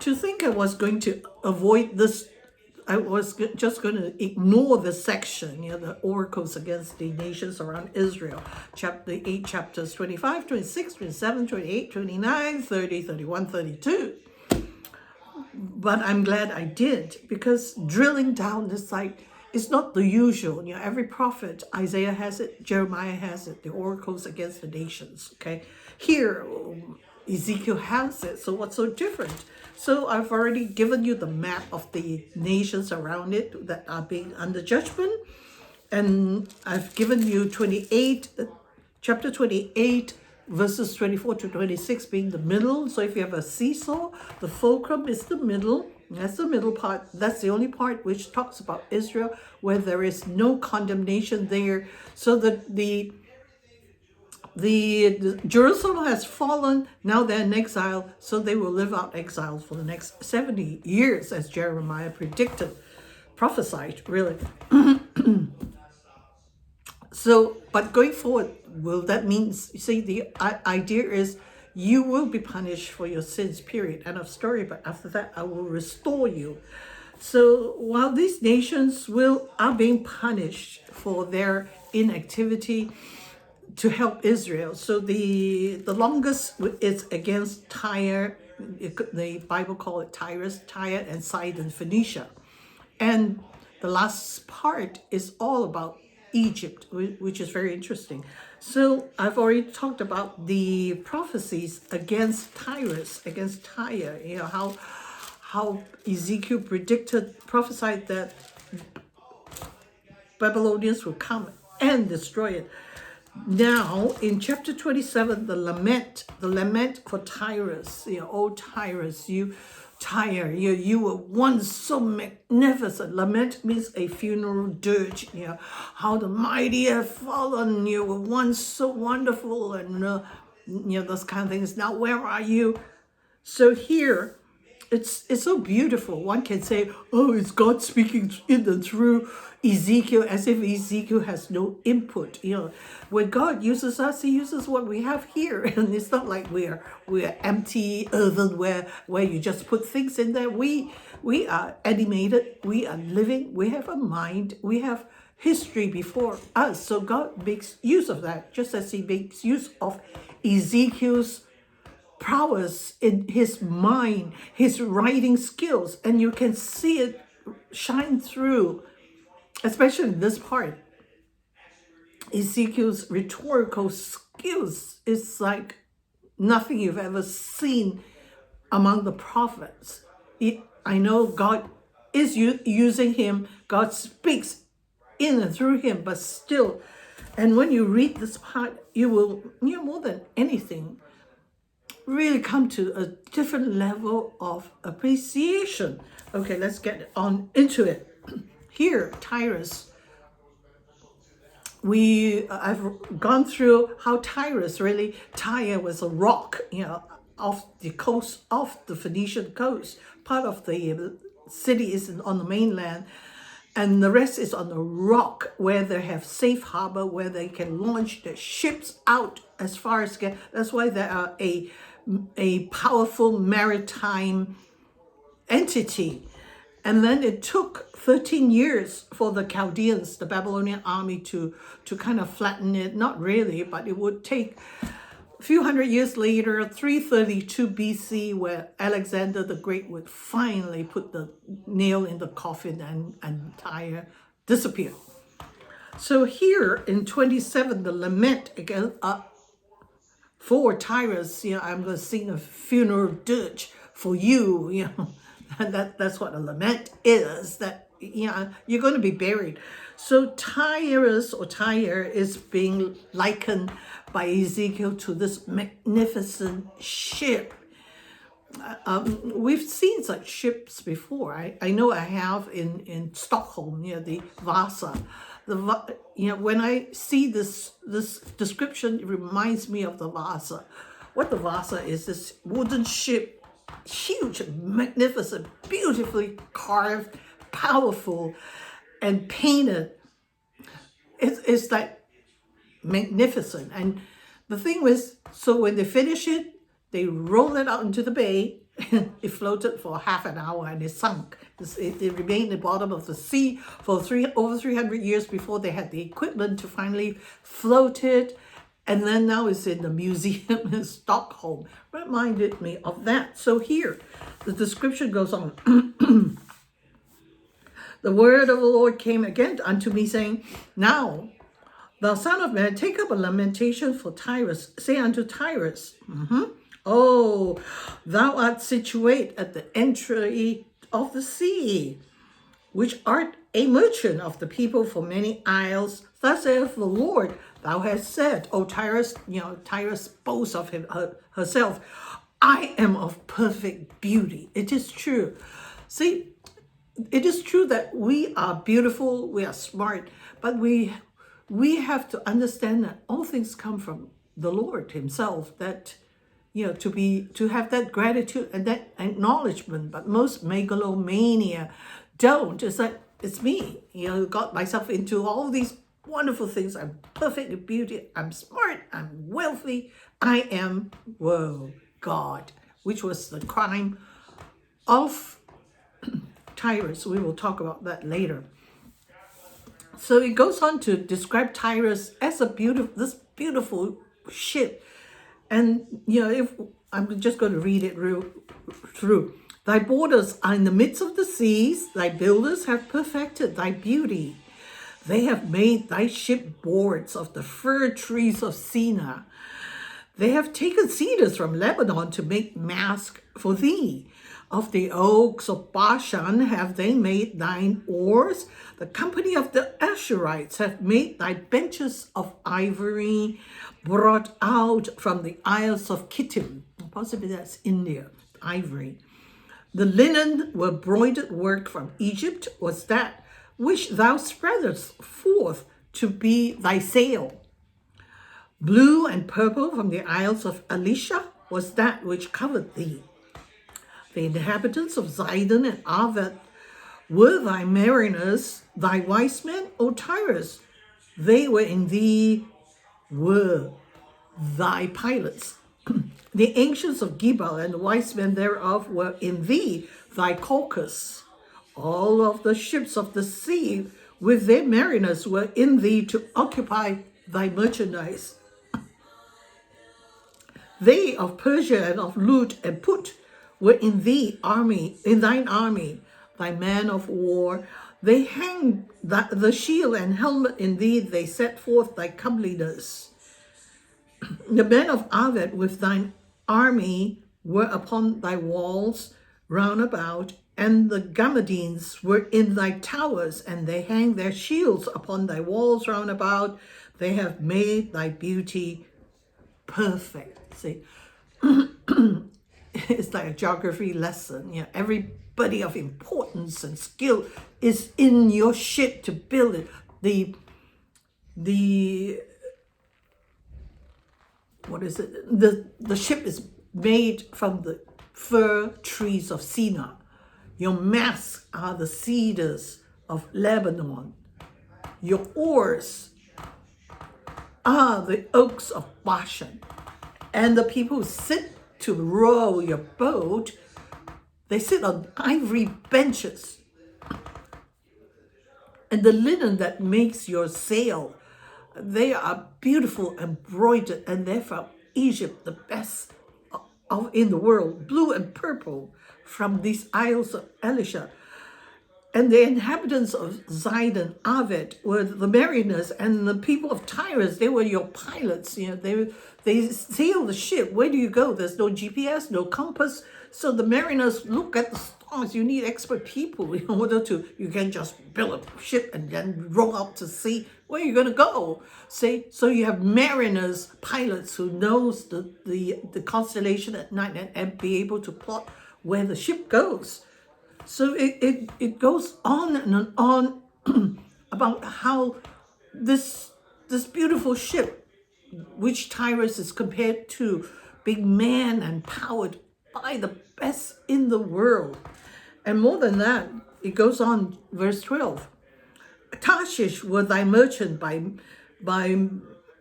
to think I was going to avoid this. I was just going to ignore the section, the oracles against the nations around Israel, chapter 8, chapters 25, 26, 27, 28, 29, 30, 31, 32. But I'm glad I did, because drilling down this site is not the usual. Every prophet, Isaiah has it, Jeremiah has it, the oracles against the nations, okay? Here, Ezekiel has it, so what's so different? So I've already given you the map of the nations around it that are being under judgment. And I've given you chapter 28, verses 24 to 26 being the middle. So if you have a seesaw, the fulcrum is the middle. That's the middle part. That's the only part which talks about Israel, where there is no condemnation there. So that the Jerusalem has fallen, now they're in exile, so they will live out exile for the next 70 years, as Jeremiah predicted, prophesied, really. So, but going forward, will that mean, you see, the idea is you will be punished for your sins, period, end of story, but after that, I will restore you. So while these nations are being punished for their inactivity, to help Israel. So the longest is against Tyre, the Bible call it Tyrus, Tyre and Sidon, Phoenicia. And the last part is all about Egypt, which is very interesting. So I've already talked about the prophecies against Tyrus, against Tyre, how Ezekiel prophesied that Babylonians will come and destroy it. Now, in chapter 27, the lament for Tyrus, oh Tyrus, Tyre, you were once so magnificent. Lament means a funeral dirge, how the mighty have fallen, you were once so wonderful, and those kind of things. Now, where are you? So here, it's so beautiful. One can say, oh, it's God speaking in and through Ezekiel, as if Ezekiel has no input. When God uses us, he uses what we have here. And it's not like we're empty earthenware where you just put things in there. We are animated, we are living, we have a mind, we have history before us. So God makes use of that, just as he makes use of Ezekiel's prowess in his mind, his writing skills, and you can see it shine through, especially in this part. Ezekiel's rhetorical skills is like nothing you've ever seen among the prophets. I know God is using him, God speaks in and through him, but still, and when you read this part, you will, more than anything, really come to a different level of appreciation. Okay, let's get on into it. Here, Tyrus, I've gone through how Tyrus, really, Tyre was a rock, off the coast, off the Phoenician coast. Part of the city is on the mainland, and the rest is on the rock, where they have safe harbor, where they can launch their ships out as far as that's why there are a powerful maritime entity. And then it took 13 years for the Chaldeans, the Babylonian army, to kind of flatten it. Not really, but it would take a few hundred years later, 332 BC, where Alexander the Great would finally put the nail in the coffin and Tyre disappeared. So here in 27, the lament again, for Tyrus, I'm going to sing a funeral dirge for you, and that's what a lament is, that, you're going to be buried. So Tyrus, or Tyre, is being likened by Ezekiel to this magnificent ship. We've seen such ships before. I know I have in Stockholm, the Vasa. When I see this description, it reminds me of the Vasa. What the Vasa is, this wooden ship, huge, magnificent, beautifully carved, powerful, and painted. It's like magnificent. And the thing was, so when they finish it, they roll it out into the bay, It floated for half an hour and it sunk. It remained at the bottom of the sea for over 300 years before they had the equipment to finally float it. And then now it's in the museum in Stockholm. Reminded me of that. So here, the description goes on. The word of the Lord came again unto me, saying, Now, thou son of man, take up a lamentation for Tyrus. Say unto Tyrus, Oh, thou art situate at the entry of the sea, which art a merchant of the people for many isles. Thus saith the Lord, thou hast said, O Tyrus, Tyrus boasts of herself, I am of perfect beauty. It is true. See, it is true that we are beautiful, we are smart, but we have to understand that all things come from the Lord himself, that to have that gratitude and that acknowledgement. But most megalomania don't. It's like, it's me, got myself into all these wonderful things. I'm perfect in beauty, I'm smart, I'm wealthy, I am, God, which was the crime of Tyrus. We will talk about that later. So it goes on to describe Tyrus as this beautiful ship. And, if I'm just going to read it through. Thy borders are in the midst of the seas. Thy builders have perfected thy beauty. They have made thy ship boards of the fir trees of Sinai. They have taken cedars from Lebanon to make mask for thee. Of the oaks of Bashan have they made thine oars. The company of the Asherites have made thy benches of ivory, brought out from the isles of Kittim. Possibly that's India, ivory. The linen were broidered work from Egypt, was that which thou spreadest forth to be thy sail. Blue and purple from the isles of Elisha was that which covered thee. The inhabitants of Zidon and Arvad were thy mariners, thy wise men, O Tyrus. They were in thee, were thy pilots. The ancients of Gebal and the wise men thereof were in thee, thy Caucus. All of the ships of the sea with their mariners were in thee to occupy thy merchandise. They of Persia and of Lut and Put were in thine army, thy man of war. They hang the shield and helmet in thee, they set forth thy comeliness. The men of Arvad with thine army were upon thy walls round about, and the Gamadines were in thy towers, and they hang their shields upon thy walls round about. They have made thy beauty perfect. See, it's like a geography lesson. Everybody of importance and skill is in your ship to build it. The ship is made from the fir trees of Sinai. Your masts are the cedars of Lebanon. Your oars are the oaks of Bashan. And the people who sit to row your boat, they sit on ivory benches. And the linen that makes your sail, they are beautiful, embroidered, and they're from Egypt, the best in the world, blue and purple from these isles of Elisha. And the inhabitants of Zidon, Arvad, were the mariners, and the people of Tyrus, they were your pilots. They sail the ship. Where do you go? There's no GPS, no compass. So the mariners look at the stars. You need expert people in order to, you can just build a ship and then row out to sea. Where are you going to go? See, so you have mariners, pilots who knows the constellation at night and be able to plot where the ship goes. So it goes on and on about how this beautiful ship, which Tyrus is compared to, being manned and powered by the best in the world. And more than that, it goes on, verse 12. Tarshish were thy merchant by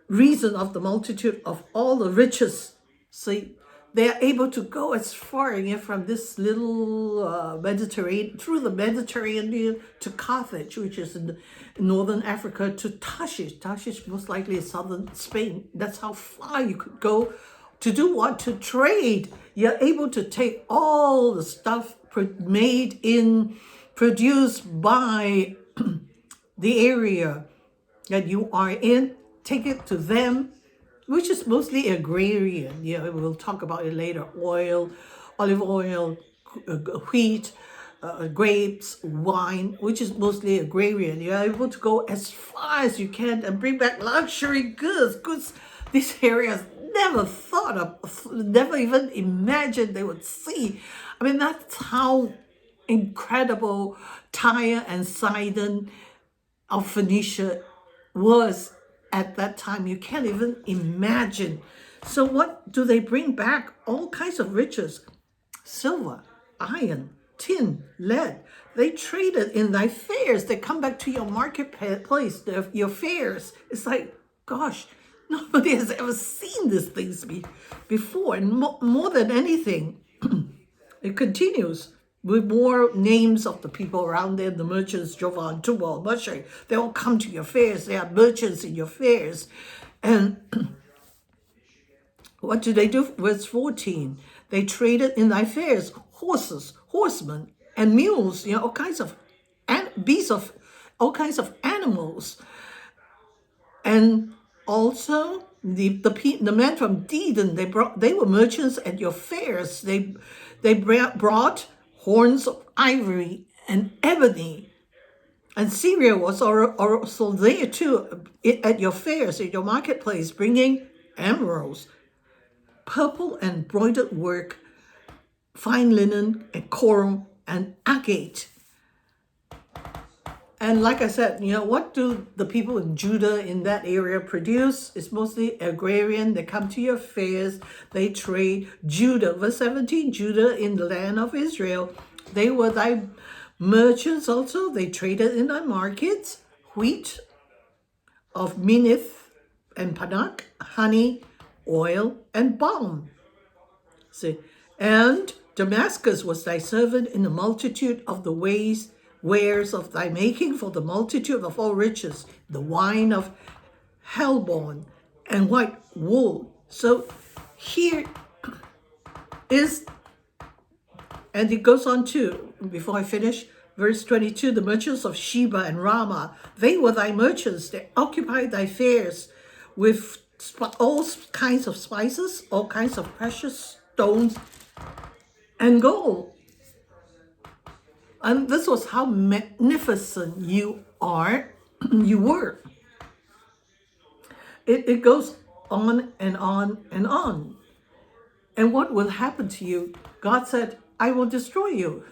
reason of the multitude of all the riches. See, They are able to go as far, from this little Mediterranean, through the Mediterranean to Carthage, which is in northern Africa, to Tarshish. Tarshish most likely is southern Spain. That's how far you could go to do what? To trade. You're able to take all the stuff produced by the area that you are in, take it to them, which is mostly agrarian. We'll talk about it later. Oil, olive oil, wheat, grapes, wine, which is mostly agrarian. You're able to go as far as you can and bring back luxury goods these areas never thought of, never even imagined they would see. I mean, that's how incredible Tyre and Sidon of Phoenicia was at that time. You can't even imagine. So what do they bring back? All kinds of riches: silver, iron, tin, lead. They traded in thy fairs. They come back to your marketplace, your fairs. It's like, gosh, nobody has ever seen these things before. And more than anything, it continues with more names of the people around there. The merchants, Jovan, Tubal, Moshe, they all come to your fairs. They are merchants in your fairs. And what do? Verse 14, they traded in thy fairs horses, horsemen, and mules, all kinds of beasts of all kinds of animals. And also the men from Dedan, they were merchants at your fairs. They brought horns of ivory and ebony. And Syria was also there too, at your fairs, at your marketplace, bringing emeralds, purple and embroidered work, fine linen and coral and agate. And like I said, what do the people in Judah in that area produce? It's mostly agrarian. They come to your fairs, they trade. Judah, verse 17, Judah in the land of Israel, they were thy merchants also. They traded in thy markets, wheat of Minnith and Panak, honey, oil, and balm. See, and Damascus was thy servant in the multitude of the wares of thy making, for the multitude of all riches, the wine of Helbon and white wool. So here is, and it goes on to, before I finish, verse 22, the merchants of Sheba and Ramah, they were thy merchants. They occupied thy fairs with all kinds of spices, all kinds of precious stones, and gold. And this was how magnificent you were. It goes on and on and on. And what will happen to you? God said, I will destroy you.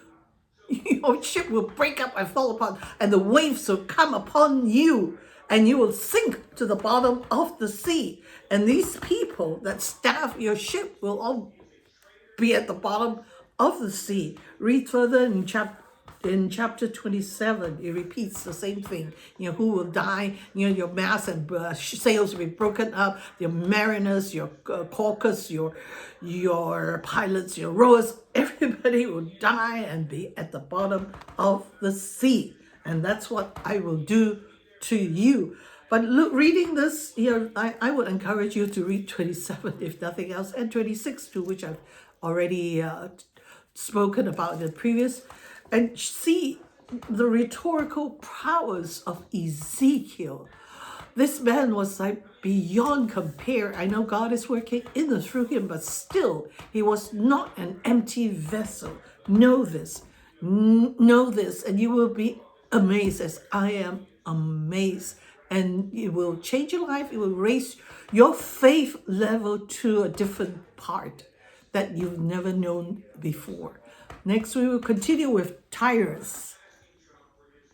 Your ship will break up and fall apart, and the waves will come upon you, and you will sink to the bottom of the sea. And these people that staff your ship will all be at the bottom of the sea. Read further in chapter 27, it repeats the same thing. Who will die? Your masts and sails will be broken up. Your mariners, your caulkers, your pilots, your rowers, everybody will die and be at the bottom of the sea. And that's what I will do to you. But reading this, I would encourage you to read 27, if nothing else, and 26 too, which I've already spoken about in the previous, and see the rhetorical prowess of Ezekiel. This man was like beyond compare. I know God is working in and through him, but still, he was not an empty vessel. Know this, and you will be amazed as I am amazed. And it will change your life. It will raise your faith level to a different part that you've never known before. Next, we will continue with Tyrus.